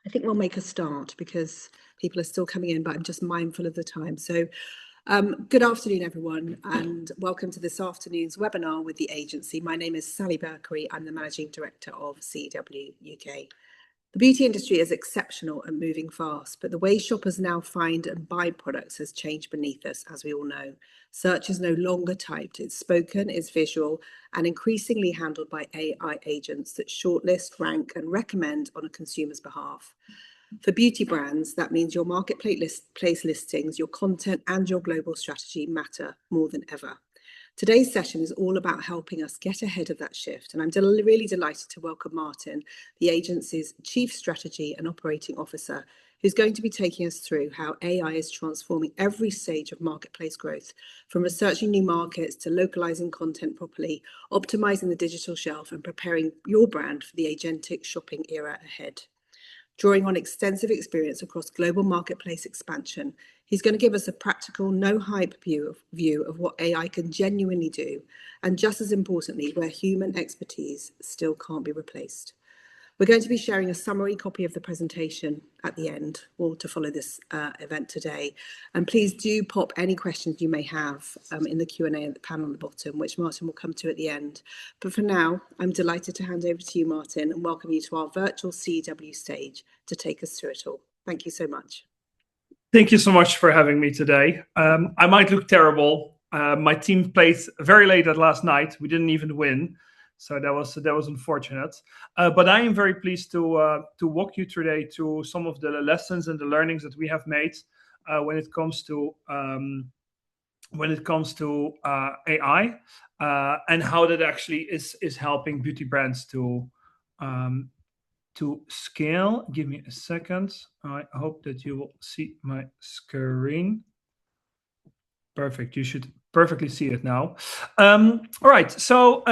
I think we'll make a start because people are still coming in, but I'm just mindful of the time. So good afternoon, everyone, and welcome to this afternoon's webinar with the agency. My name is Sally Berkery. I'm the Managing Director of CW UK. The beauty industry is exceptional and moving fast, but the way shoppers now find and buy products has changed beneath us, as we all know. Search is no longer typed, it's spoken, it's visual, and increasingly handled by AI agents that shortlist, rank, and recommend on a consumer's behalf. For beauty brands, that means your marketplace listings, your content, and your global strategy matter more than ever. Today's session is all about helping us get ahead of that shift, and I'm really delighted to welcome Martin, the agency's Chief Strategy and Operating Officer, who's going to be taking us through how AI is transforming every stage of marketplace growth, from researching new markets to localizing content properly, optimizing the digital shelf, and preparing your brand for the agentic shopping era ahead. Drawing on extensive experience across global marketplace expansion, he's going to give us a practical, no-hype view of what AI can genuinely do, and just as importantly, where human expertise still can't be replaced. We're going to be sharing a summary copy of the presentation at the end, or to follow this event today. And please do pop any questions you may have in the Q&A at the panel at the bottom, which Martin will come to at the end. But for now, I'm delighted to hand over to you, Martin, and welcome you to our virtual CW stage to take us through it all. Thank you so much. Thank you so much for having me today. I might look terrible. My team played very late at last night. We didn't even win. So that was unfortunate. But I am very pleased to walk you today through some of the lessons and the learnings that we have made when it comes to AI and how that actually is helping beauty brands to scale. Give me a second. I hope that you will see my screen. Perfect. You should perfectly see it now. All right. So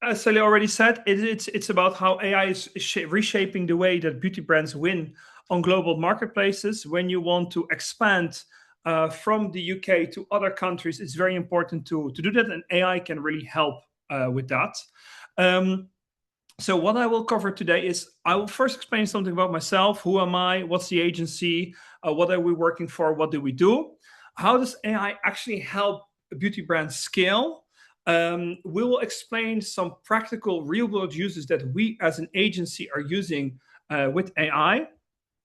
as Sally already said, it's about how AI is reshaping the way that beauty brands win on global marketplaces. When you want to expand from the UK to other countries, it's very important to do that, and AI can really help with that. So what I will cover today is I will first explain something about myself. Who am I? What's the agency? What are we working for? What do we do? How does AI actually help beauty brands scale? We will explain some practical real-world uses that we as an agency are using with AI.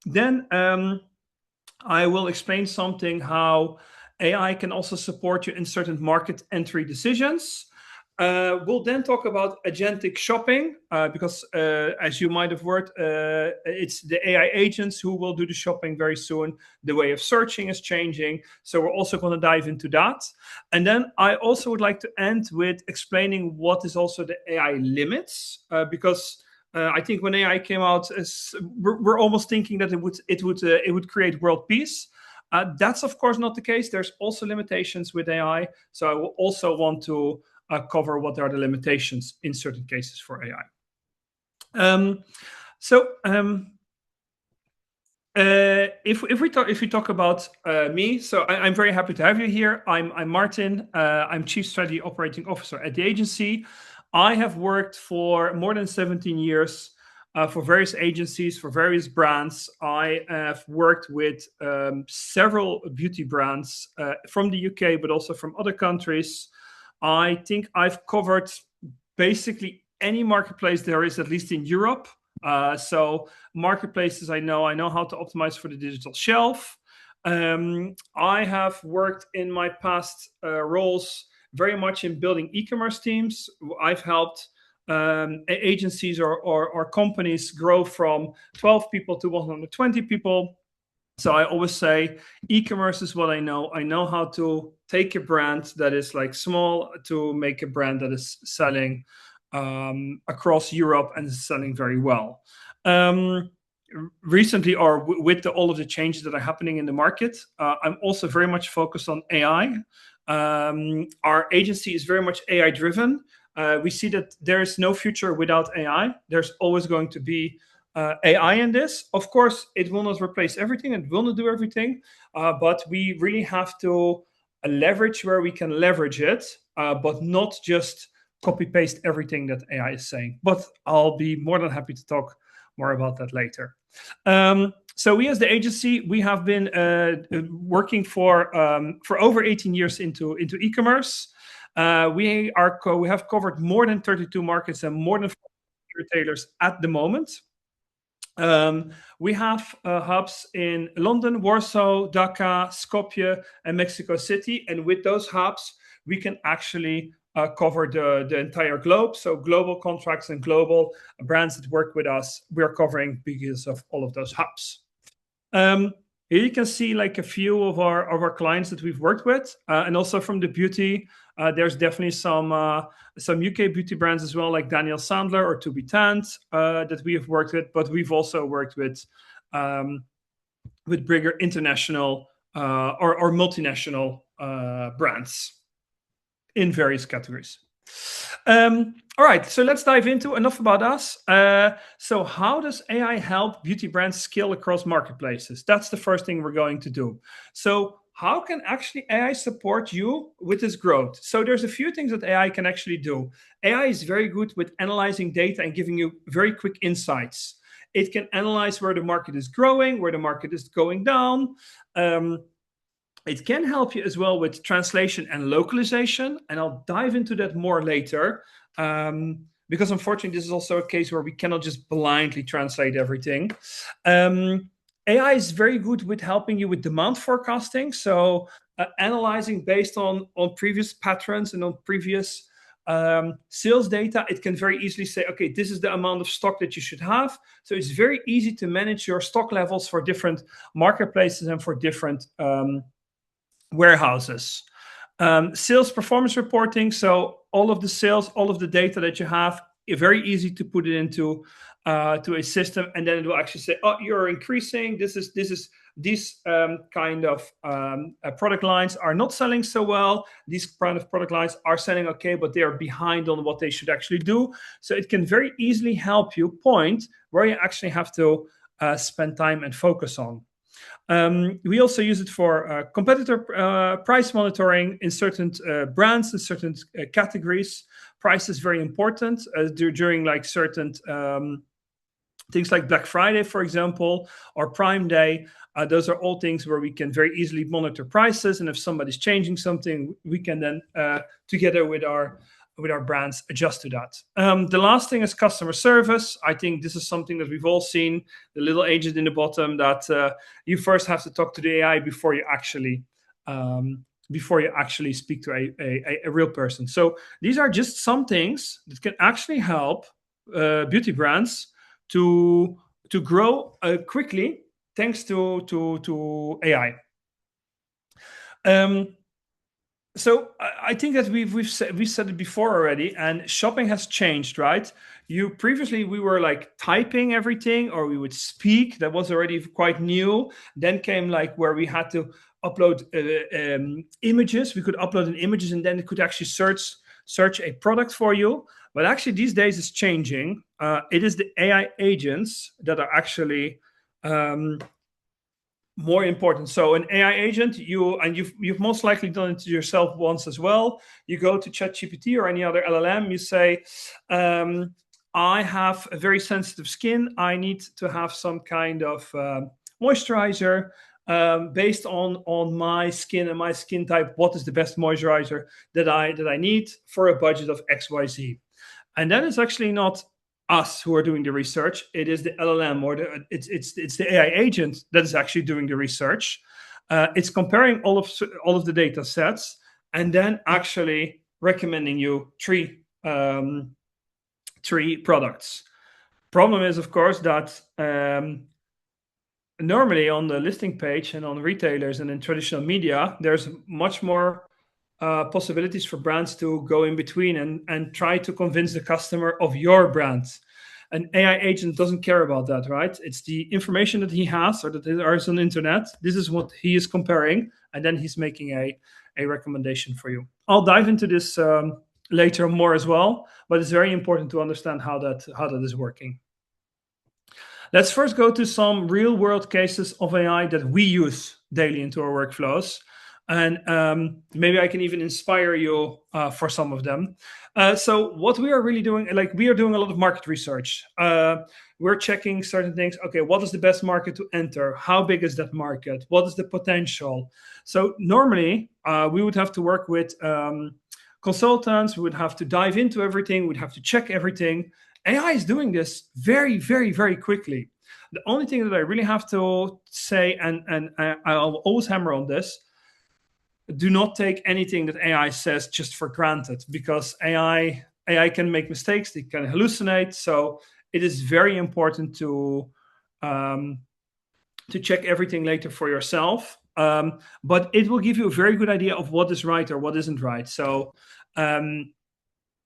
Then I will explain something how AI can also support you in certain market entry decisions. We'll then talk about agentic shopping because, as you might have heard, it's the AI agents who will do the shopping very soon. The way of searching is changing. So we're also going to dive into that. And then I also would like to end with explaining what is also the AI limits, because I think when AI came out, we're almost thinking that it would create world peace. That's, of course, not the case. There's also limitations with AI. So I will also want to cover what are the limitations in certain cases for AI. If we talk about me, so I'm very happy to have you here. I'm Martin. I'm Chief Strategy Operating Officer at the agency. I have worked for more than 17 years for various agencies, for various brands. I have worked with several beauty brands from the UK, but also from other countries. I think I've covered basically any marketplace there is, at least in Europe. So marketplaces, I know how to optimize for the digital shelf. I have worked in my past roles very much in building e-commerce teams. I've helped agencies or companies grow from 12 people to 120 people. So I always say e-commerce is what I know. I know how to take a brand that is like small to make a brand that is selling across Europe and is selling very well. Recently, or with all of the changes that are happening in the market, I'm also very much focused on AI. Our agency is very much AI driven. We see that there is no future without AI. There's always going to be AI in this. Of course, it will not replace everything. It will not do everything. But we really have to leverage where we can leverage it, but not just copy paste everything that AI is saying. But I'll be more than happy to talk more about that later. So we as the agency, we have been working for over 18 years into e-commerce. We have covered more than 32 markets and more than 40 retailers at the moment. We have hubs in London, Warsaw, Dhaka, Skopje, and Mexico City. And with those hubs, we can actually cover the entire globe. So global contracts and global brands that work with us, we're covering because of all of those hubs. Here you can see like a few of our clients that we've worked with, and also from the beauty. There's definitely some UK beauty brands as well, like Daniel Sandler or To Be Tanned, that we have worked with. But we've also worked with bigger international or multinational brands in various categories. All right, so let's dive into enough about us. So how does AI help beauty brands scale across marketplaces? That's the first thing we're going to do. So how can actually AI support you with this growth? So there's a few things that AI can actually do. AI is very good with analyzing data and giving you very quick insights. It can analyze where the market is growing, where the market is going down. It can help you as well with translation and localization, and I'll dive into that more later, because unfortunately, this is also a case where we cannot just blindly translate everything. AI is very good with helping you with demand forecasting, so analyzing based on previous patterns and on previous sales data. It can very easily say, okay, this is the amount of stock that you should have. So it's very easy to manage your stock levels for different marketplaces and for different warehouses. Sales performance reporting, so all of the sales, all of the data that you have, very easy to put it into to a system, and then it will actually say, oh, you're increasing, these kind of product lines are not selling so well, these kind of product lines are selling okay, but they are behind on what they should actually do. So it can very easily help you point where you actually have to spend time and focus on. We also use it for competitor price monitoring in certain brands and certain categories. Price is very important during like certain things like Black Friday, for example, or Prime Day. Those are all things where we can very easily monitor prices, and if somebody's changing something, we can then together with our brands adjust to that. The last thing is customer service. I think this is something that we've all seen, the little agent in the bottom, that you first have to talk to the AI before you actually speak to a real person. So these are just some things that can actually help beauty brands to grow quickly thanks to AI. So I think that we said it before already, and shopping has changed, right? Previously we were like typing everything, or we would speak. That was already quite new. Then came like where we had to upload images. We could upload images, and then it could actually search a product for you. But actually these days it's changing. It is the AI agents that are actually more important. So an AI agent, you've most likely done it to yourself once as well. You go to ChatGPT or any other LLM, you say, I have a very sensitive skin. I need to have some kind of moisturizer based on my skin and my skin type. What is the best moisturizer that I need for a budget of XYZ? And that is actually not us who are doing the research. It is the LLM, or it's the AI agent that is actually doing the research. It's comparing all of the data sets and then actually recommending you three products. Problem is, of course, that normally on the listing page and on retailers and in traditional media, there's much more possibilities for brands to go in between and try to convince the customer of your brand. An AI agent doesn't care about that, right? It's the information that he has or that is on the internet. This is what he is comparing, and then he's making a recommendation for you. I'll dive into this later more as well, but it's very important to understand how that is working. Let's first go to some real world cases of AI that we use daily into our workflows. And maybe I can even inspire you for some of them. So what we are really doing, like we are doing a lot of market research. We're checking certain things. Okay, what is the best market to enter? How big is that market? What is the potential? So normally we would have to work with consultants. We would have to dive into everything. We'd have to check everything. AI is doing this very, very, very quickly. The only thing that I really have to say, and I'll always hammer on this, do not take anything that AI says just for granted, because AI can make mistakes, they can hallucinate. So it is very important to check everything later for yourself. But it will give you a very good idea of what is right or what isn't right. So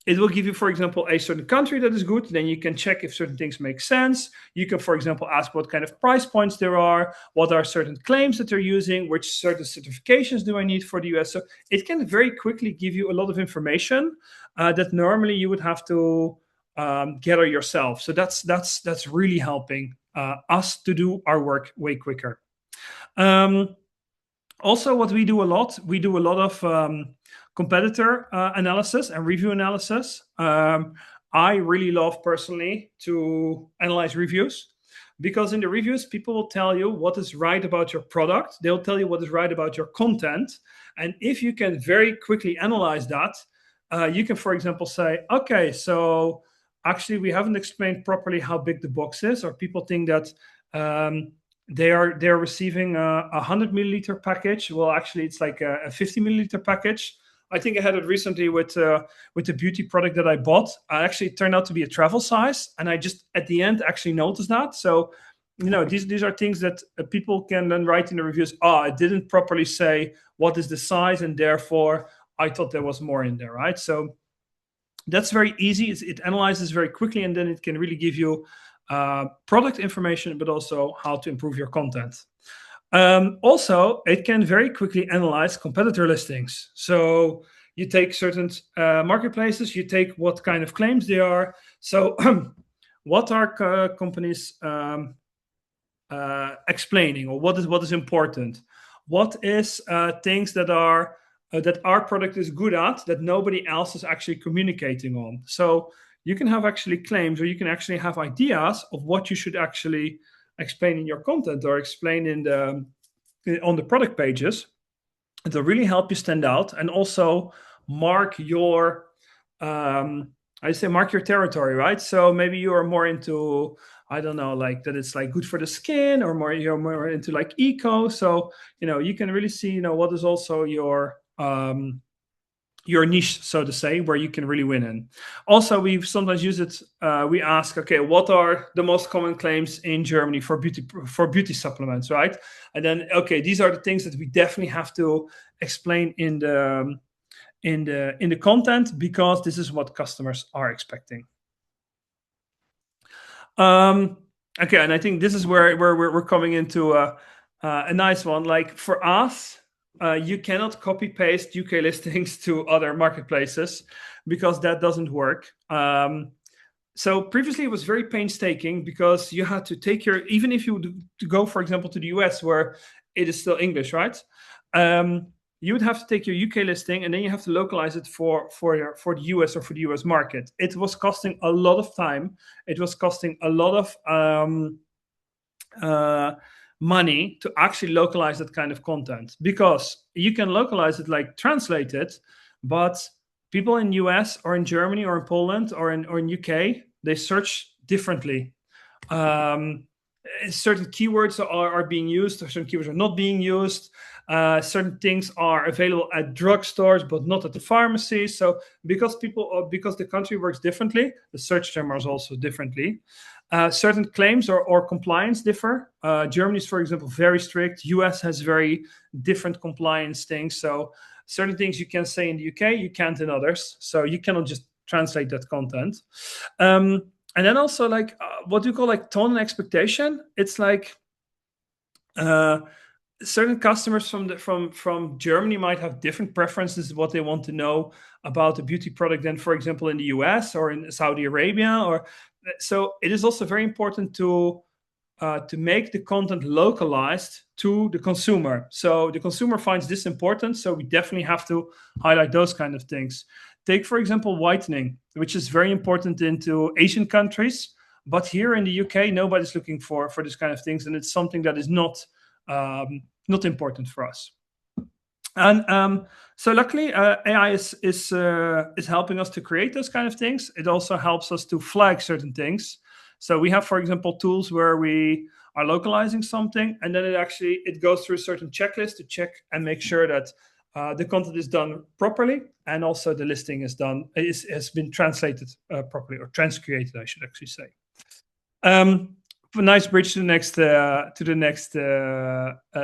it will give you, for example, a certain country that is good. Then you can check if certain things make sense. You can, for example, ask what kind of price points there are, what are certain claims that they're using, which certain certifications do I need for the US. So it can very quickly give you a lot of information that normally you would have to gather yourself. So that's really helping us to do our work way quicker. Also, what we do a lot of competitor analysis and review analysis. I really love personally to analyze reviews, because in the reviews, people will tell you what is right about your product. They'll tell you what is right about your content. And if you can very quickly analyze that, you can, for example, say, okay, so actually we haven't explained properly how big the box is, or people think that they're receiving a 100 milliliter package. Well, actually, it's like a 50 milliliter package. I think I had it recently with the beauty product that I bought. Actually, it turned out to be a travel size, and I just at the end actually noticed that. So, these are things that people can then write in the reviews. I didn't properly say what is the size, and therefore I thought there was more in there, right? So that's very easy. It analyzes very quickly, and then it can really give you product information, but also how to improve your content. Also, it can very quickly analyze competitor listings. So you take certain marketplaces, you take what kind of claims they are. So what are companies explaining, or what is important? What is things that are that our product is good at that nobody else is actually communicating on? So you can have actually claims, or you can actually have ideas of what you should actually explain in your content, or explain on the product pages. It'll really help you stand out, and also mark your mark your territory, right? So maybe you are more into, I don't know, like that it's like good for the skin, or you're more into like eco. So you can really see what is also your niche, so to say, where you can really win in. Also, we sometimes use it. We ask, okay, what are the most common claims in Germany for beauty supplements, right? And then, okay, these are the things that we definitely have to explain in the content, because this is what customers are expecting. Okay, and I think this is where we're coming into a nice one. Like for us, you cannot copy paste UK listings to other marketplaces, because that doesn't work. So previously it was very painstaking, because you had to take even if you would to go, for example, to the US, where it is still English, right? You would have to take your UK listing, and then you have to localize it for the US, or for the US market. It was costing a lot of time. It was costing a lot of money to actually localize that kind of content, because you can localize it, like translate it, but people in US or in Germany or in Poland or in UK, they search differently. Certain keywords are being used, or certain keywords are not being used. Certain things are available at drugstores, but not at the pharmacy. So because the country works differently, the search term is also differently. Certain claims or compliance differ. Germany is, for example, very strict. US has very different compliance things. So certain things you can say in the UK, you can't in others. So you cannot just translate that content. And then also, like what do you call like tone and expectation? It's like certain customers from Germany might have different preferences, what they want to know about a beauty product than, for example, in the US or in Saudi Arabia. So it is also very important to to make the content localized to the consumer. So the consumer finds this important, so we definitely have to highlight those kind of things. Take, for example, whitening, which is very important into Asian countries, but here in the UK, nobody's looking for this kind of things, and it's something that is not important for us. And so luckily, AI is helping us to create those kind of things. It also helps us to flag certain things. So we have, for example, tools where we are localizing something, and then it goes through a certain checklist to check and make sure that the content is done properly, and also the listing has been translated properly, or transcreated, I should actually say. A nice bridge to the next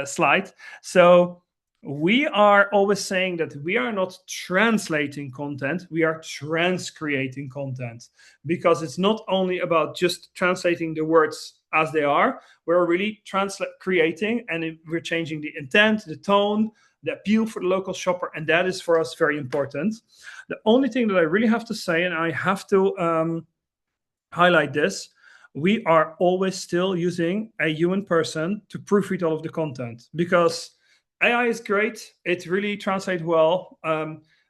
slide. So we are always saying that we are not translating content, we are transcreating content, because it's not only about just translating the words as they are, we're really creating, and we're changing the intent, the tone, the appeal for the local shopper, and that is for us very important. The only thing that I really have to say, and I have to highlight this, we are always still using a human person to proofread all of the content, because AI is great. It really translates well.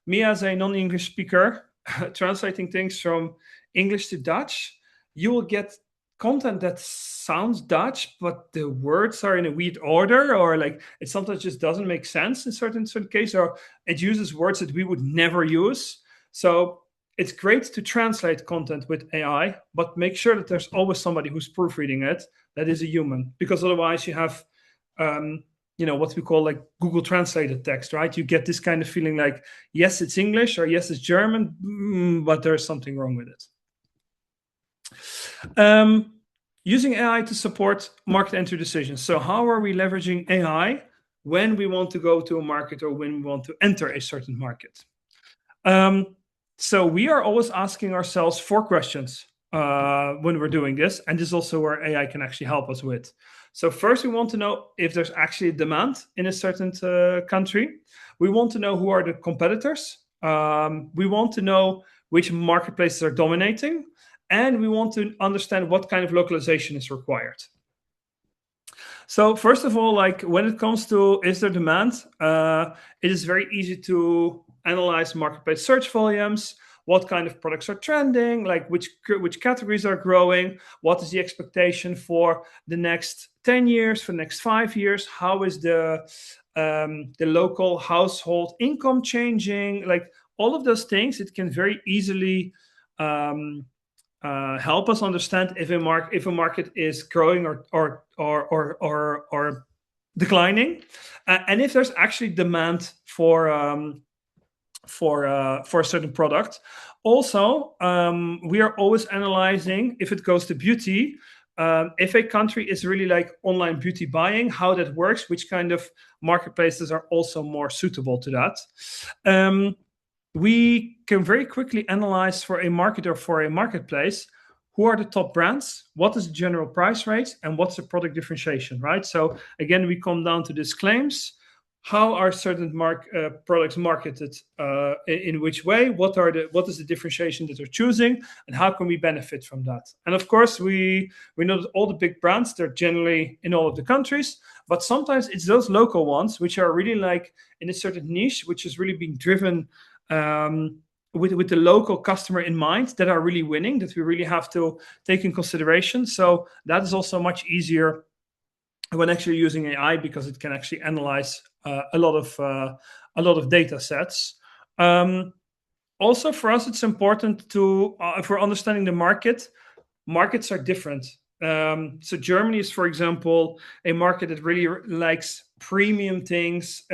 Me as a non-English speaker, translating things from English to Dutch, you will get content that sounds Dutch, but the words are in a weird order, or like it sometimes just doesn't make sense in certain cases, or it uses words that we would never use. So it's great to translate content with AI, but make sure that there's always somebody who's proofreading it that is a human, because otherwise you have what we call like Google translated text, right? You get this kind of feeling like, yes, it's English, or yes, it's German, but there's something wrong with it. Using AI to support market entry decisions. So how are we leveraging AI when we want to go to a market, or when we want to enter a certain market? So we are always asking ourselves 4 questions when we're doing this, and this is also where AI can actually help us with. So first, we want to know if there's actually a demand in a certain country. We want to know who are the competitors. We want to know which marketplaces are dominating, and we want to understand what kind of localization is required. So first of all, like when it comes to is there demand, it is very easy to analyze marketplace search volumes, what kind of products are trending, like which categories are growing, what is the expectation for the next 10 years, for the next 5 years, how is the local household income changing, like all of those things. It can very easily help us understand if a market is growing or declining, and if there's actually demand for a certain product. Also, we are always analyzing, if it goes to beauty, if a country is really like online beauty buying, how that works, which kind of marketplaces are also more suitable to that. We can very quickly analyze for a market or for a marketplace, who are the top brands, what is the general price rate, and what's the product differentiation, right? So again, we come down to these claims. How are certain products marketed, in which way? What is the differentiation that they're choosing, and how can we benefit from that? And of course, we know that all the big brands, they're generally in all of the countries, but sometimes it's those local ones which are really like in a certain niche, which is really being driven with the local customer in mind, that are really winning, that we really have to take in consideration. So that is also much easier when actually using AI, because it can actually analyze a lot of data sets. Also, for us, it's important to, if we're understanding the markets are different. So Germany is, for example, a market that really likes premium things.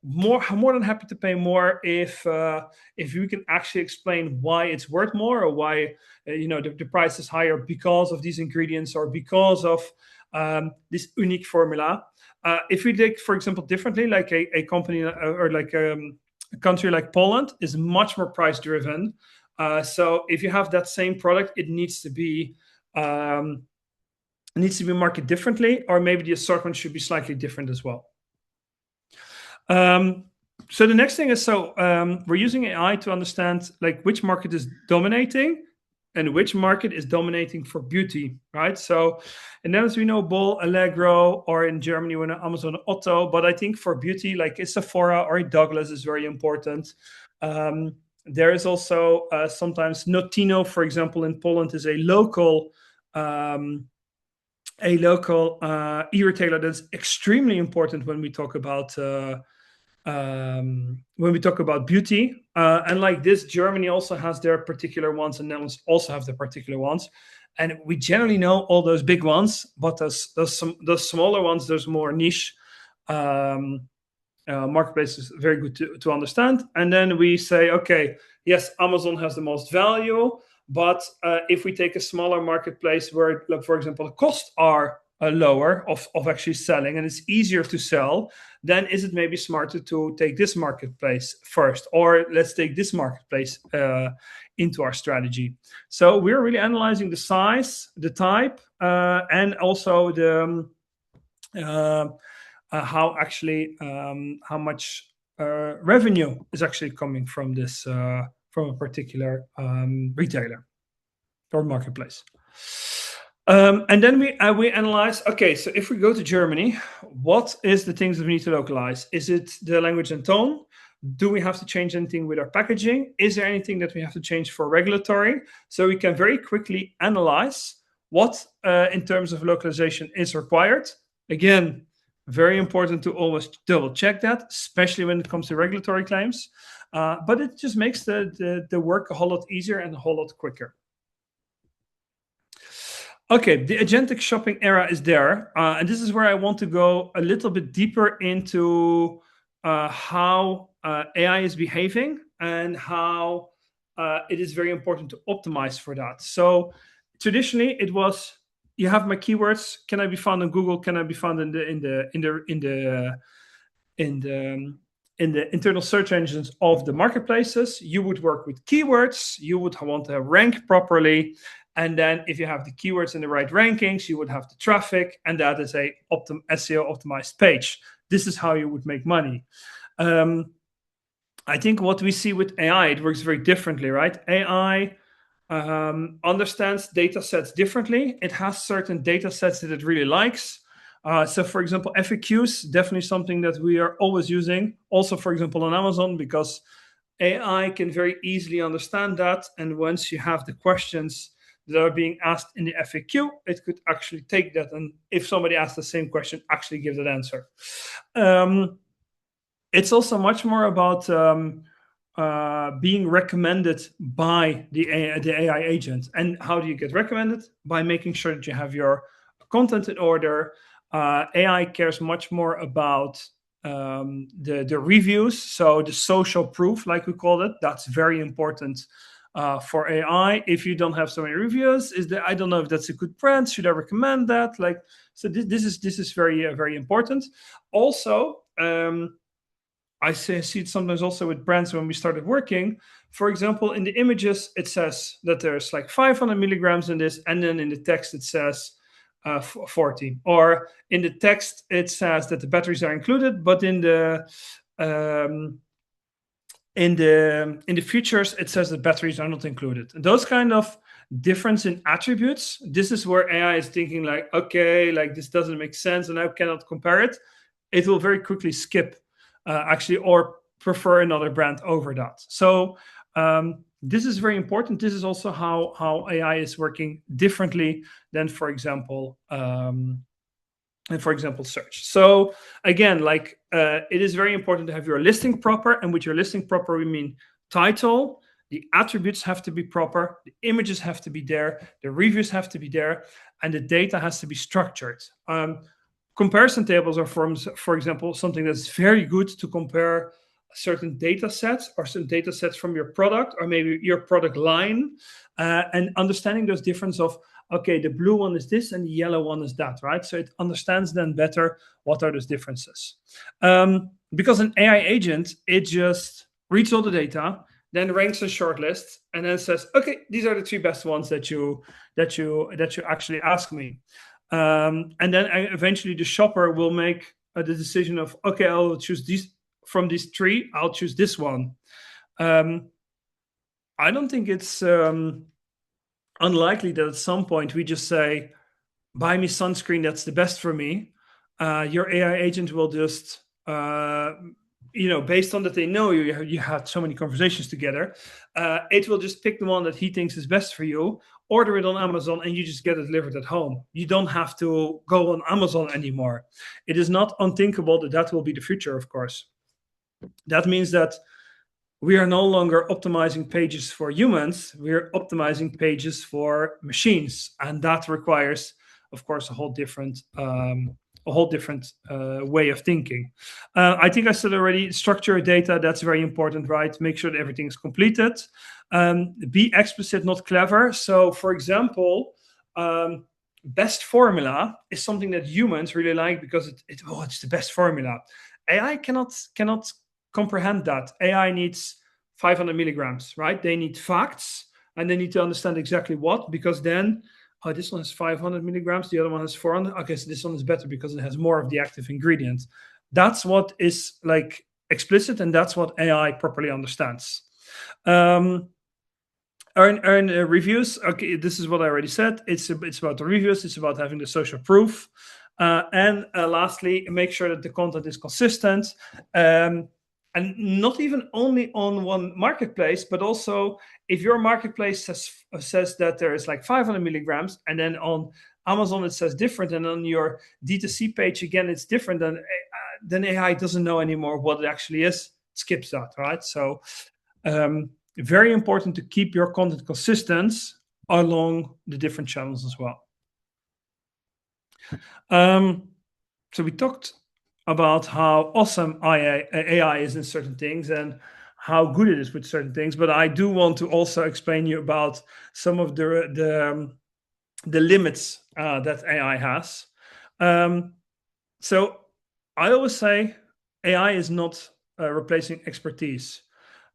More than happy to pay more if you can actually explain why it's worth more, or why the price is higher because of these ingredients, or because of this unique formula. If we take, for example, differently, like a company or like a country like Poland is much more price driven. So if you have that same product, it needs to be marketed differently, or maybe the assortment should be slightly different as well. So the next thing is, we're using AI to understand like which market is dominating, and which market is dominating for beauty, right? So in Netherlands, we know Bol, Allegro, or in Germany, we know Amazon, Otto. But I think for beauty, like a Sephora or a Douglas is very important. There is also sometimes Notino, for example, in Poland is a local e-retailer that's extremely important when we talk about beauty. And like this, Germany also has their particular ones, and Netherlands also have their particular ones. And we generally know all those big ones, but those smaller ones, there's more niche marketplace is very good to understand. And then we say, okay, yes, Amazon has the most value, but if we take a smaller marketplace where, like, for example, the costs are lower of actually selling and it's easier to sell, then is it maybe smarter to take this marketplace first, or let's take this marketplace into our strategy? So we're really analyzing the size, the type, and also the how much revenue is actually coming from this from a particular retailer or marketplace. And then we analyze, okay, so if we go to Germany, what is the things that we need to localize? Is it the language and tone? Do we have to change anything with our packaging? Is there anything that we have to change for regulatory? So we can very quickly analyze what in terms of localization is required. Again, very important to always double check that, especially when it comes to regulatory claims. But it just makes the work a whole lot easier and a whole lot quicker. Okay, the agentic shopping era is there. And this is where I want to go a little bit deeper into how AI is behaving and how it is very important to optimize for that. So traditionally it was, you have my keywords. Can I be found on Google? Can I be found in the internal search engines of the marketplaces? You would work with keywords. You would want to rank properly. And then if you have the keywords in the right rankings, you would have the traffic, and that is a SEO optimized page. This is how you would make money. I think what we see with AI, it works very differently, right? AI understands data sets differently. It has certain data sets that it really likes. So for example, FAQs, definitely something that we are always using. Also, for example, on Amazon, because AI can very easily understand that. And once you have the questions that are being asked in the FAQ, it could actually take that, and if somebody asks the same question, actually give that answer. It's also much more about being recommended by the AI agent. And how do you get recommended? By making sure that you have your content in order. AI cares much more about the reviews, so the social proof, like we call it. That's very important for AI. If you don't have so many reviews, I don't know if that's a good brand. Should I recommend that? Like, so this is very very important. Also, I see it sometimes also with brands when we started working. For example, in the images, it says that there's like 500 milligrams in this, and then in the text it says 40. Or in the text it says that the batteries are included, but in the features it says that batteries are not included. And those kind of difference in attributes, this is where AI is thinking like, okay, like this doesn't make sense and I cannot compare it. It will very quickly skip actually, or prefer another brand over that. So this is very important. This is also how AI is working differently than, for example, search. So again, like it is very important to have your listing proper. And with your listing proper, we mean title, the attributes have to be proper, the images have to be there, the reviews have to be there, and the data has to be structured. Comparison tables are forms, for example, something that's very good to compare certain data sets or some data sets from your product or maybe your product line, and understanding those difference of, okay, the blue one is this and the yellow one is that, right? So it understands then better what are those differences. Because an AI agent, it just reads all the data, then ranks a shortlist, and then says, okay, these are the 3 best ones that you actually ask me. And then eventually the shopper will make the decision of, okay, I'll choose these from these 3. I'll choose this one. I don't think it's unlikely that at some point we just say, buy me sunscreen, that's the best for me. Your AI agent will just, based on that they know you had so many conversations together, it will just pick the one that he thinks is best for you, order it on Amazon, and you just get it delivered at home. You don't have to go on Amazon anymore. It is not unthinkable that that will be the future, of course. That means that we are no longer optimizing pages for humans, we're optimizing pages for machines. And that requires, of course, a whole different way of thinking. I think I said already, structure data, that's very important, right? Make sure that everything is completed. Be explicit, not clever. So, for example, best formula is something that humans really like because it's the best formula. AI cannot comprehend that. AI needs 500 milligrams, right? They need facts, and they need to understand exactly what, because then, this one has 500 milligrams, the other one has 400. Okay, so this one is better because it has more of the active ingredient. That's what is like explicit, and that's what AI properly understands. Earn reviews. Okay, this is what I already said. It's about the reviews. It's about having the social proof. And lastly, make sure that the content is consistent. And not even only on one marketplace, but also if your marketplace says that there is like 500 milligrams, and then on Amazon it says different, and on your D2C page again it's different, then AI doesn't know anymore what it actually is. It skips that, right? So very important to keep your content consistent along the different channels as well. So we talked about how awesome AI is in certain things and how good it is with certain things, but I do want to also explain you about some of the limits that AI has. So I always say AI is not replacing expertise.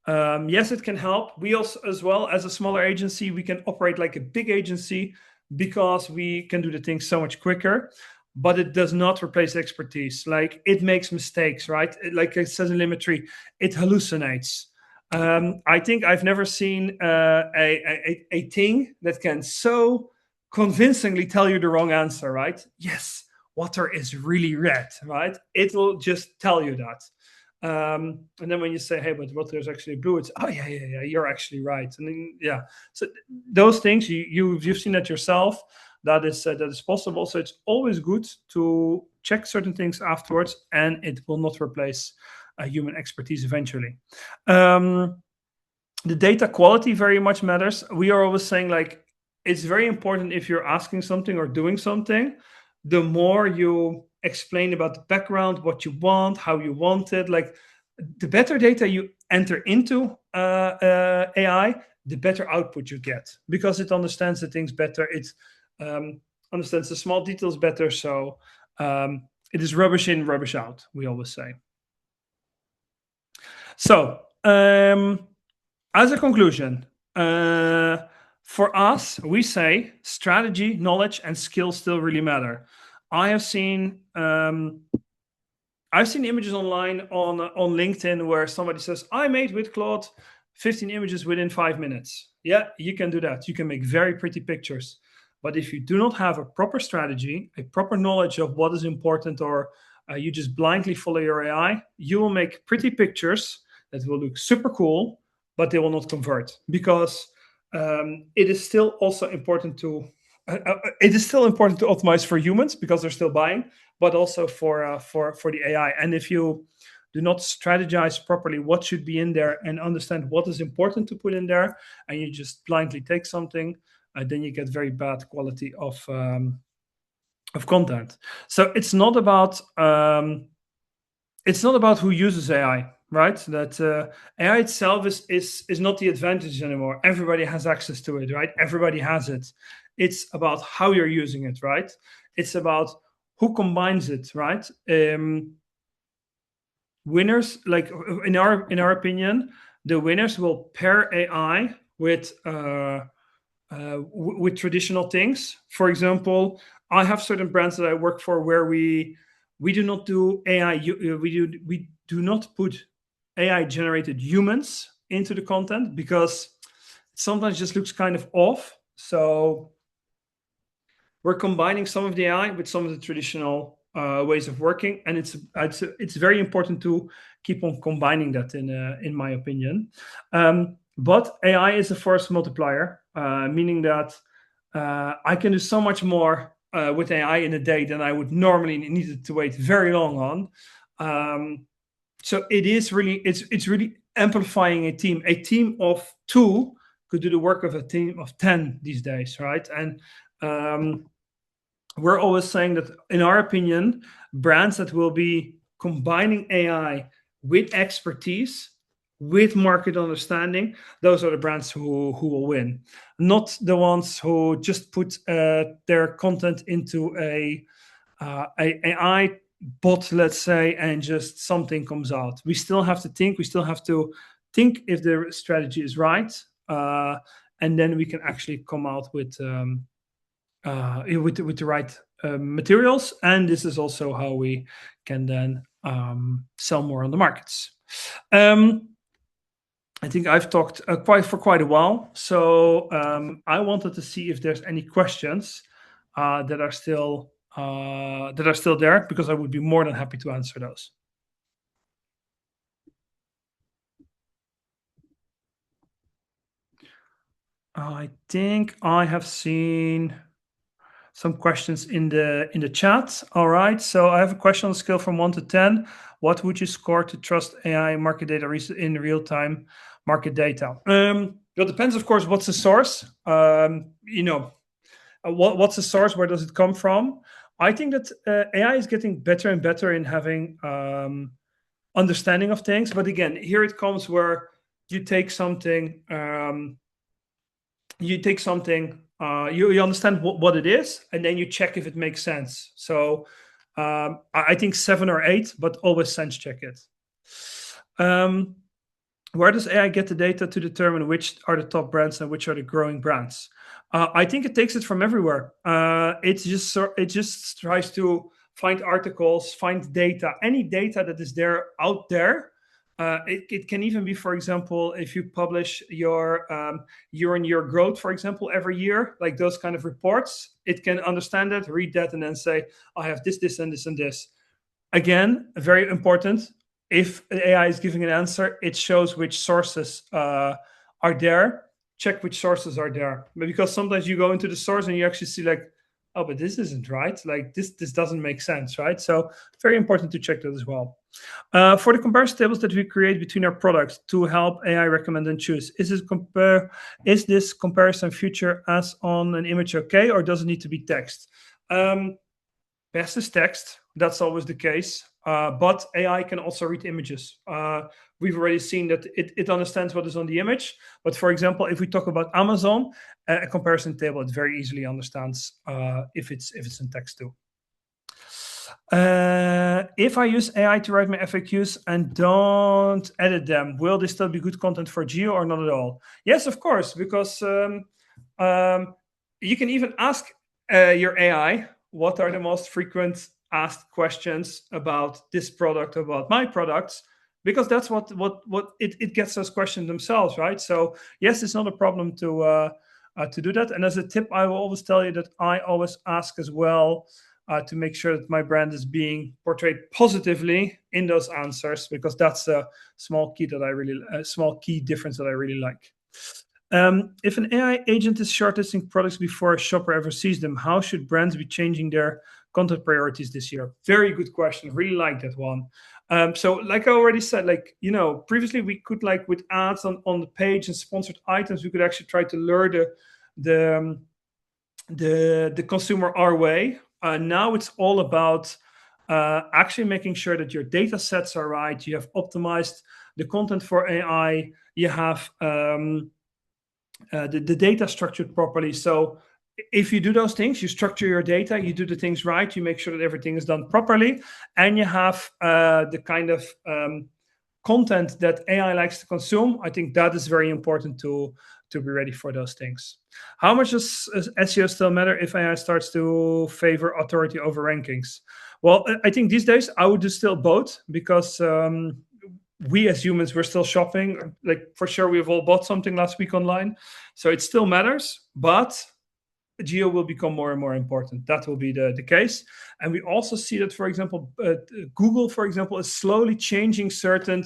Yes, it can help. We also, as well as a smaller agency, we can operate like a big agency because we can do the things so much quicker. But it does not replace expertise. Like, it makes mistakes, right? Like it says in Limit 3, it hallucinates. I think I've never seen a thing that can so convincingly tell you the wrong answer, right? Yes, water is really red, right? It will just tell you that. And then when you say, hey, but water is actually blue, it's, oh yeah, you're actually right. And then, yeah, so those things you've seen that yourself. That is possible. So it's always good to check certain things afterwards, and it will not replace human expertise eventually. The data quality very much matters. We are always saying, like, it's very important if you're asking something or doing something, the more you explain about the background, what you want, how you want it, like the better data you enter into AI, the better output you get, because it understands the things better. It understands the small details better. So it is rubbish in, rubbish out, we always say. So as a conclusion, for us, we say strategy, knowledge, and skill still really matter. I've seen images online on LinkedIn where somebody says, I made with Claude 15 images within 5 minutes. Yeah, you can do that. You can make very pretty pictures. But if you do not have a proper strategy, a proper knowledge of what is important, or you just blindly follow your AI, you will make pretty pictures that will look super cool, but they will not convert, because it is still also important to optimize for humans because they're still buying, but also for the AI. And if you do not strategize properly what should be in there and understand what is important to put in there, and you just blindly take something, then you get very bad quality of content. So it's not about who uses AI, right? That AI itself is not the advantage anymore. Everybody has access to it, right? Everybody has it. It's about how you're using it, right? It's about who combines it, right? Winners, like in our opinion, the winners will pair AI with traditional things. For example, I have certain brands that I work for where we do not do AI. We do not put AI generated humans into the content because it sometimes just looks kind of off. So we're combining some of the AI with some of the traditional ways of working, and it's very important to keep on combining that in my opinion. But AI is a force multiplier, meaning that I can do so much more with AI in a day than I would normally need to wait very long on. So it's really amplifying a team. A team of 2 could do the work of a team of 10 these days, right? And we're always saying that, in our opinion, brands that will be combining AI with expertise, with market understanding, those are the brands who will win. Not the ones who just put their content into a AI bot, let's say, and just something comes out. We still have to think. We still have to think if the strategy is right, and then we can actually come out with the right materials. And this is also how we can then sell more on the markets. I think I've talked for quite a while, so I wanted to see if there's any questions that are still there, because I would be more than happy to answer those. I think I have seen some questions in the chat. All right, so I have a question on a scale from 1 to 10. What would you score to trust AI market data in real-time market data? Well, it depends, of course, what's the source. What's the source? Where does it come from? I think that AI is getting better and better in having understanding of things. But again, here it comes where you take something, you understand what it is, and then you check if it makes sense. So I think 7 or 8, but always sense check it. Where does AI get the data to determine which are the top brands and which are the growing brands? I think it takes it from everywhere. It just tries to find articles, find data, any data that is there out there. It can even be, for example, if you publish your year-on-year growth, for example, every year, like those kind of reports, it can understand that, read that, and then say, I have this, and this, and this. Again, very important. If AI is giving an answer, it shows which sources are there. Check which sources are there. Because sometimes you go into the source and you actually see like, oh, but this isn't right. Like this doesn't make sense, right? So very important to check that as well. For the comparison tables that we create between our products to help AI recommend and choose, is this comparison feature as on an image okay, or does it need to be text? Best is text. That's always the case. But AI can also read images. We've already seen that it understands what is on the image. But for example, if we talk about Amazon, a comparison table, it very easily understands if it's in text too. If I use AI to write my FAQs and don't edit them, will this still be good content for Geo or not at all? Yes, of course, because you can even ask your AI what are the most frequent asked questions about this product, about my products, because that's what it gets those questions themselves, right? So yes, it's not a problem to do that. And as a tip, I will always tell you that I always ask as well to make sure that my brand is being portrayed positively in those answers, because that's a small key difference that I really like. If an AI agent is shortlisting products before a shopper ever sees them, how should brands be changing their content priorities this year? Very good question. Really like that one. So like I already said, previously we could, like with ads on the page and sponsored items, we could actually try to lure the consumer our way. Now it's all about actually making sure that your data sets are right. You have optimized the content for AI. You have the data structured properly. So if you do those things, you structure your data, you do the things right, you make sure that everything is done properly, and you have the kind of content that AI likes to consume, I think that is very important to be ready for those things. How much does SEO still matter if AI starts to favor authority over rankings? Well, I think these days I would do still both, because we as humans, we're still shopping. Like for sure, we've all bought something last week online, so it still matters. But geo will become more and more important. That will be the case. And we also see that, for example, Google, for example, is slowly changing certain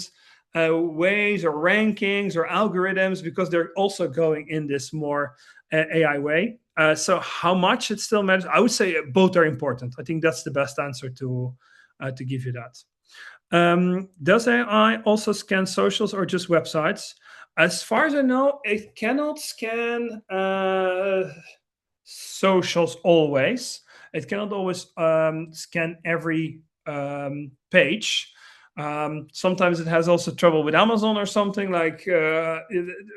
ways or rankings or algorithms because they're also going in this more AI way. So how much it still matters, I would say both are important. I think that's the best answer to give you that. Does AI also scan socials or just websites? As far as I know, it cannot scan socials always. It cannot always scan every page. Sometimes it has also trouble with Amazon or something like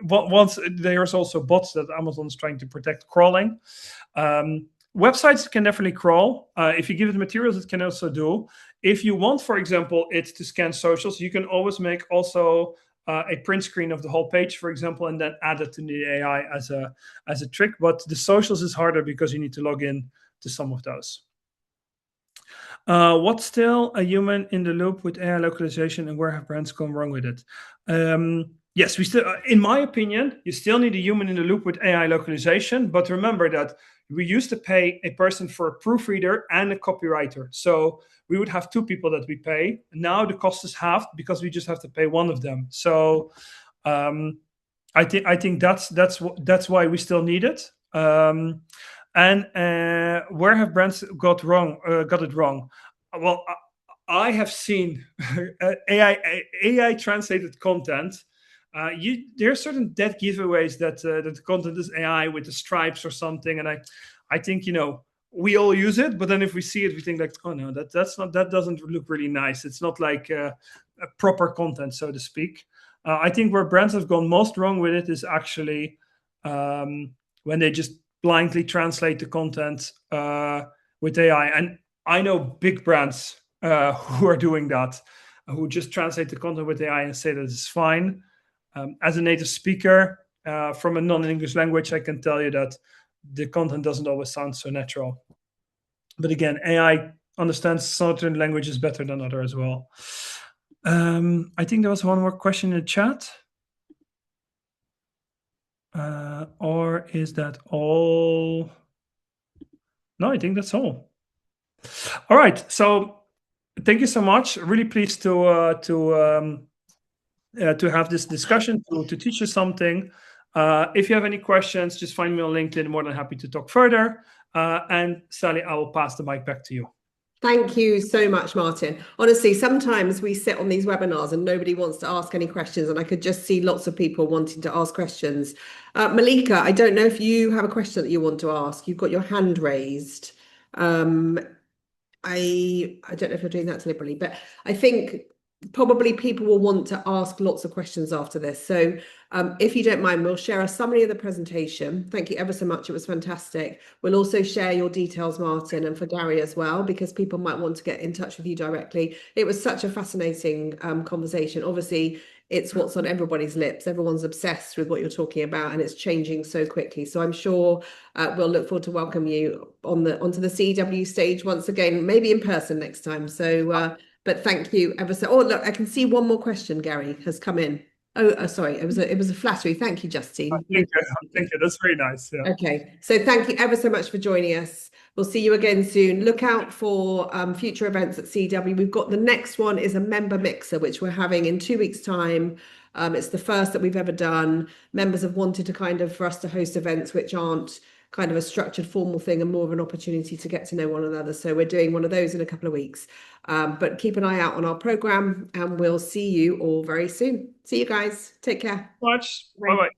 once there's also bots that Amazon is trying to protect crawling. Websites can definitely crawl. If you give it materials, it can also do. If you want, for example, it to scan socials, you can always make also a print screen of the whole page, for example, and then add it to the AI as a trick. But the socials is harder because you need to log in to some of those. What's still a human in the loop with AI localization, and where have brands gone wrong with it? Yes, we still, in my opinion, you still need a human in the loop with AI localization. But remember that we used to pay a person for a proofreader and a copywriter. So we would have two people that we pay. Now the cost is halved because we just have to pay one of them. So I think that's why we still need it. And where have brands got it wrong? Well, I have seen AI translated content. There are certain dead giveaways that the content is AI with the stripes or something, and I think we all use it, but then if we see it, we think like, oh no, that doesn't look really nice. It's not like a proper content, so to speak. I think where brands have gone most wrong with it is actually when they just blindly translate the content with AI. And I know big brands who are doing that, who just translate the content with AI and say that it's fine. As a native speaker from a non-English language, I can tell you that the content doesn't always sound so natural. But again, AI understands certain languages better than others as well. I think there was one more question in the chat. Or is that all? No, I think that's all. All right. So thank you so much. Really pleased to have this discussion, to teach you something. If you have any questions, just find me on LinkedIn. More than happy to talk further. And Sally, I will pass the mic back to you. Thank you so much, Martin. Honestly, sometimes we sit on these webinars and nobody wants to ask any questions, and I could just see lots of people wanting to ask questions. Malika, I don't know if you have a question that you want to ask. You've got your hand raised. I don't know if you're doing that deliberately, but I think probably people will want to ask lots of questions after this. So if you don't mind, we'll share a summary of the presentation. Thank you ever so much. It was fantastic. We'll also share your details, Martin, and for Gary as well, because people might want to get in touch with you directly. It was such a fascinating conversation. Obviously, it's what's on everybody's lips. Everyone's obsessed with what you're talking about, and it's changing so quickly. So I'm sure we'll look forward to welcome you onto the CW stage once again, maybe in person next time. So, but thank you ever so. Oh, look, I can see one more question, Gary, has come in. Oh, sorry, it was a flattery. Thank you, Justine. Thank you. That's very nice. Yeah. Okay, so thank you ever so much for joining us. We'll see you again soon. Look out for future events at CW. We've got the next one is a member mixer, which we're having in 2 weeks' time. It's the first that we've ever done. Members have wanted to for us to host events which aren't kind of a structured formal thing and more of an opportunity to get to know one another. So we're doing one of those in a couple of weeks. But keep an eye out on our program, and we'll see you all very soon. See you guys. Take care. Bye-bye.